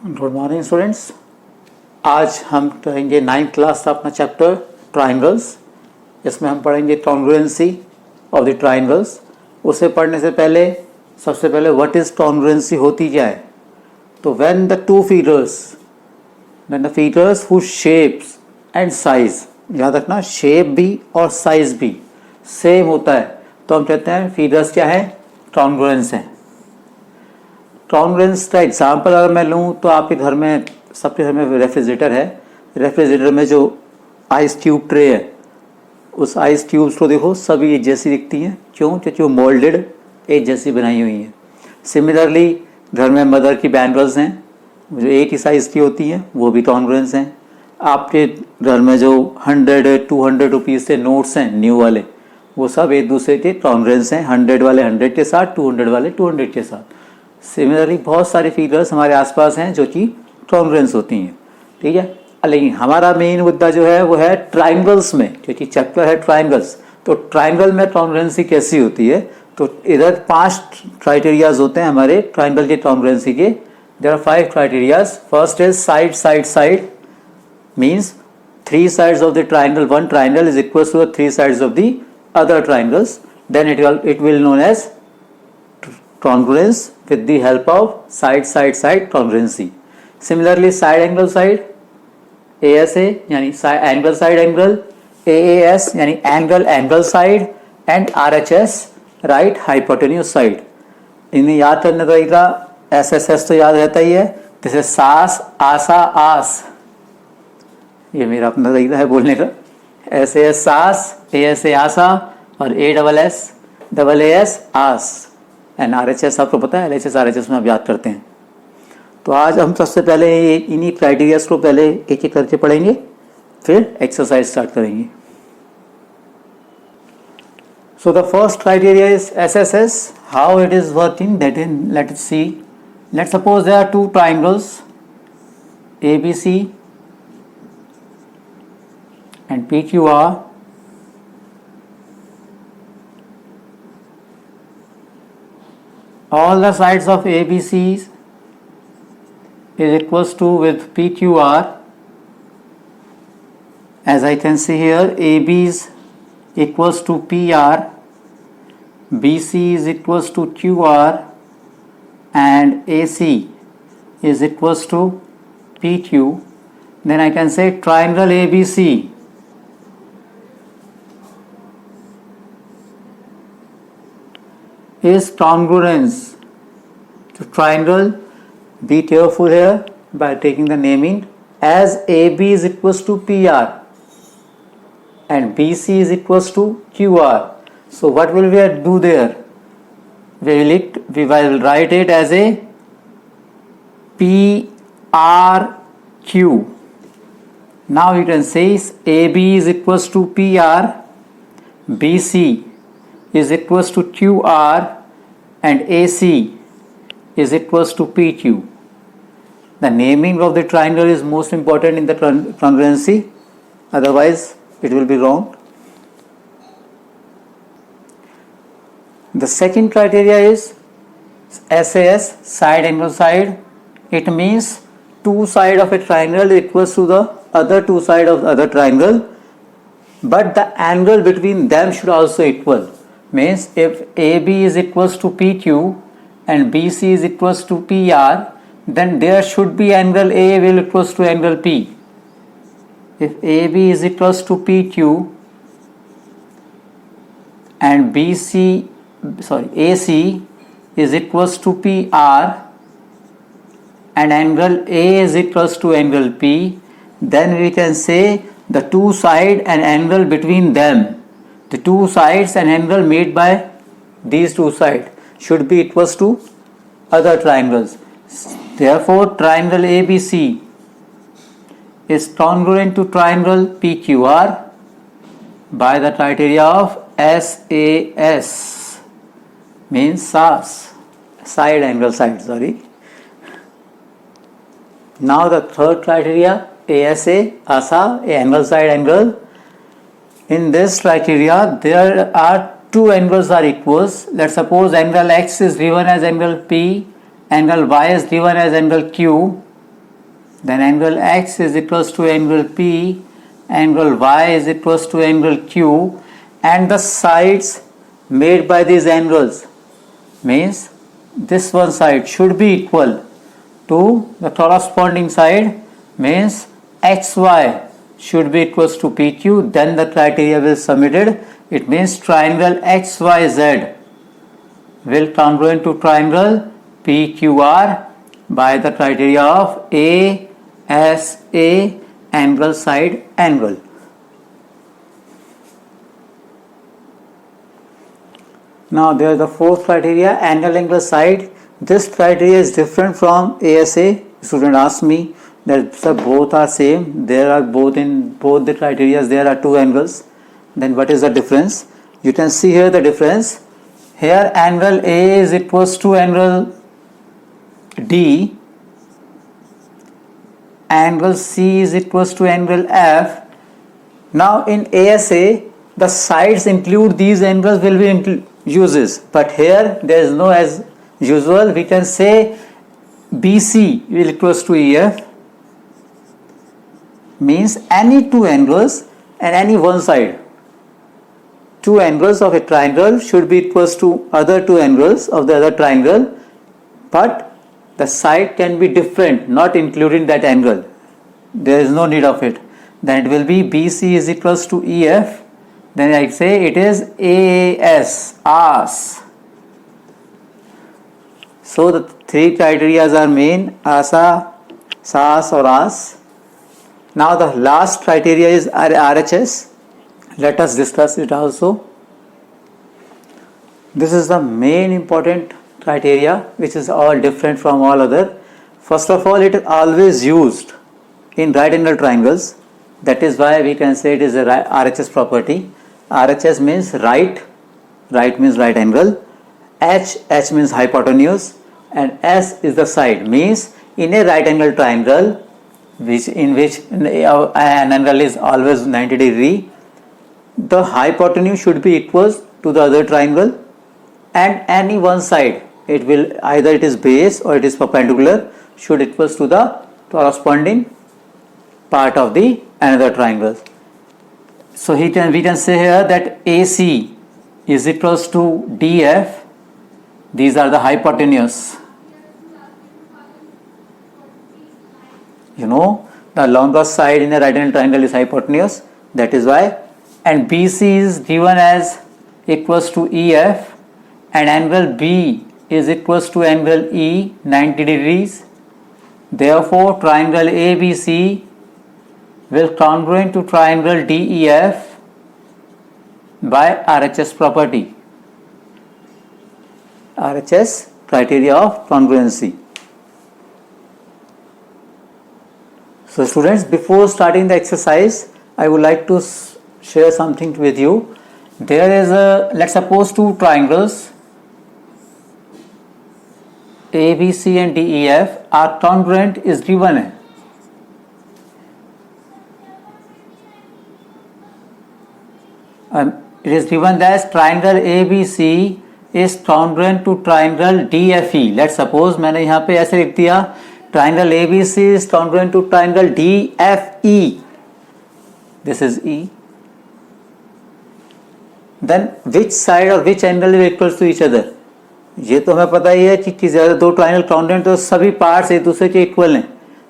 Good morning students. आज हम पढ़ेंगे 9th क्लास का अपना चैप्टर ट्राइंगल्स। इसमें हम पढ़ेंगे कॉन्ग्रुएंसी ऑफ द ट्राइंगल्स। उसे पढ़ने से पहले सबसे पहले व्हाट इज कॉन्ग्रुएंसी होती क्या है। तो when the features whose shapes and size, याद रखना शेप भी और साइज भी सेम होता है तो हम कहते हैं फीचर्स क्या है, कॉन्ग्रुएंस हैं। कॉन्ग्रुएंस का एग्जाम्पल अगर मैं लूँ तो आपके घर में, सबके घर में रेफ्रिजरेटर है। रेफ्रिजरेटर में जो आइस ट्यूब ट्रे है, उस आइस ट्यूब्स को देखो सभी एक जैसी दिखती हैं। क्यों? क्योंकि वो मोल्डेड एक जैसी बनाई हुई हैं। सिमिलरली घर में मदर की बैंगल्स हैं जो एक ही साइज़ की होती हैं, वो भी कॉन्ग्रुएंस हैं। आपके घर में जो 100-200 रुपीज़ के नोट्स हैं न्यू वाले, वो सब एक दूसरे के कॉन्ग्रुएंस हैं। 100 वाले 100 के साथ, 200 वाले 200 के साथ। सिमिलरली बहुत सारे फिगर्स हमारे आसपास हैं जो कि कॉन्ग्रुएंस होती हैं, ठीक है। लेकिन हमारा मेन मुद्दा जो है वो है ट्राइंगल्स में, क्योंकि चैप्टर है ट्राइंगल्स। तो ट्राइंगल में कॉन्ग्रुएंसी कैसी होती है, तो इधर 5 क्राइटेरियाज होते हैं हमारे ट्राइंगल के कॉन्ग्रुएंसी के। There are 5 criterias. First is side side side, means 3 sides of the triangle, one triangle is equal to the 3 sides of the other triangles, then it will known as congruence with the help of side side side congruency. Similarly side angle side, ASA यानी angle side angle, AAS यानी angle angle side, and RHS right hypotenuse side. इन्हें याद करने का तरीका, SSS तो याद रहता ही है, जैसे सास आसा आस, ये मेरा अपना तरीका है बोलने का। SAS सास, ASA आसा, और ASS आस, एंड RHS आपको पता है, LHS RHS में आप याद करते हैं। तो आज हम सबसे पहले इन्हीं क्राइटेरियाज को पहले एक एक करके पढ़ेंगे, फिर एक्सरसाइज स्टार्ट करेंगे। So the first criteria is SSS. How it is working, that in let us see. Let suppose there are 2 triangles ABC and PQR. All the sides of ABC is equals to with PQR. As I can see here, AB is equals to PR, BC is equals to QR, and AC is equals to PQ. Then I can say triangle ABC is congruence to triangle. Be careful here by taking the naming, as AB is equals to PR and BC is equals to QR. So what will we do there? We will write it as a PRQ. Now you can say AB is equals to PR, BC is equals to QR, and AC is equals to PQ. The naming of the triangle is most important in the congruency, otherwise it will be wrong. The second criteria is SAS, side angle side. It means 2 sides of a triangle equals to the other 2 sides of the other triangle, but the angle between them should also equal. Means if AB is equals to PQ and BC is equals to PR, then there should be angle A will equals to angle P. If AB is equals to PQ and AC is equals to PR and angle A is equals to angle P, then we can say the 2 sides and angle between them, the 2 sides and angle made by these 2 sides should be equals to other triangles. Therefore triangle ABC is congruent to triangle PQR by the criteria of SAS, means SAS, side angle side, sorry. Now the third criteria, ASA, ASA, angle side angle. In this criteria, there are 2 angles are equals. Let's suppose angle X is given as angle P, angle Y is given as angle Q, then angle X is equals to angle P, angle Y is equals to angle Q, and the sides made by these angles means this one side should be equal to the corresponding side, means XY should be equals to PQ, then the criteria will submitted. It means triangle XYZ will congruent to triangle PQR by the criteria of ASA angle side angle. Now there is the fourth criteria, angle angle side. This criteria is different from ASA. Student asked me that both are same. There are both in both the criteria there are two angles. Then what is the difference? You can see here the difference. Here angle A is equals to angle D, angle C is equals to angle F. Now in ASA the sides include these angles will be uses, but here there is no, as usual we can say BC will equals to EF, means any two angles and any one side. Two angles of a triangle should be equals to other two angles of the other triangle, but the side can be different, not including that angle. There is no need of it. Then it will be BC is equals to EF. Then I say it is AS, AS. So the three criteria are main, ASA, SAS or AS. Now the last criteria is RHS. Let us discuss it also. This is the main important criteria which is all different from all other. First of all, it is always used in right angle triangles. That is why we can say it is a RHS property. RHS means right means right angle, H means hypotenuse, and S is the side, means in a right angle triangle in which an angle is always 90 degree, the hypotenuse should be equal to the other triangle, and any one side, it will either it is base or it is perpendicular, should equals to the corresponding part of the another triangle. So we can say here that AC is equals to DF. These are the hypotenuse. You know, the longest side in a right angle triangle is hypotenuse. That is why. And BC is given as equals to EF, and angle B is equals to angle E, 90 degrees. Therefore, triangle ABC will congruent to triangle DEF by RHS property. RHS criteria of congruency. So students, before starting the exercise, I would like to share something with you. There is let's suppose two triangles ABC and DEF are congruent is given. It is given as triangle ABC is congruent to triangle DFE. Let's suppose मैंने यहाँ पे ऐसे लिख दिया triangle ABC is congruent to triangle DFE. This is E. Then which side or which angle is equals to each other? ये तो हमें पता ही है कि ज़्यादा दो ट्राइंगल कॉन्ग्रुएंट तो सभी पार्ट्स एक दूसरे के इक्वल हैं,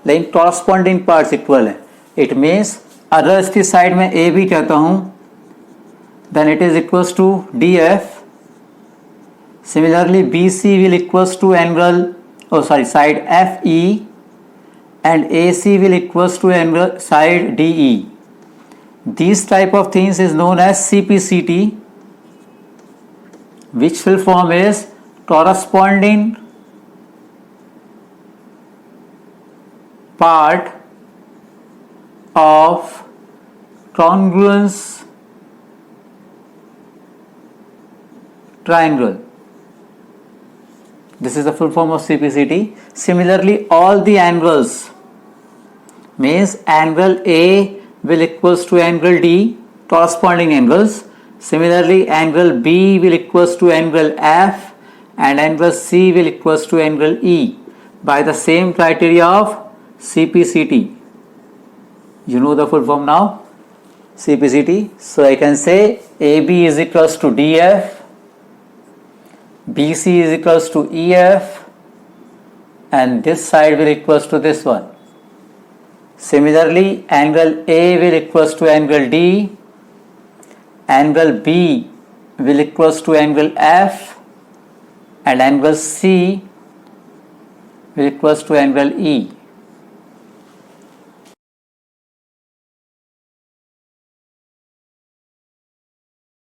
लेकिन कॉरस्पॉन्डिंग पार्ट्स इक्वल हैं. इट मीन्स अगर इसकी साइड में ए बी कहता हूँ, then it is equals to DF. Similarly, BC will equals to angle, side FE, and AC will equals to angle side DE. These type of things is known as CPCT, which full form is corresponding part of congruence triangle. This is the full form of CPCT. Similarly, all the angles means angle A will equals to angle D, corresponding angles. Similarly, angle B will equals to angle F, and angle C will equals to angle E by the same criteria of CPCT. You know the full form now? CPCT. So I can say AB is equals to DF, BC is equals to EF, and this side will equals to this one. Similarly, angle A will equals to angle D, angle B will equals to angle F, and angle C will equals to angle E.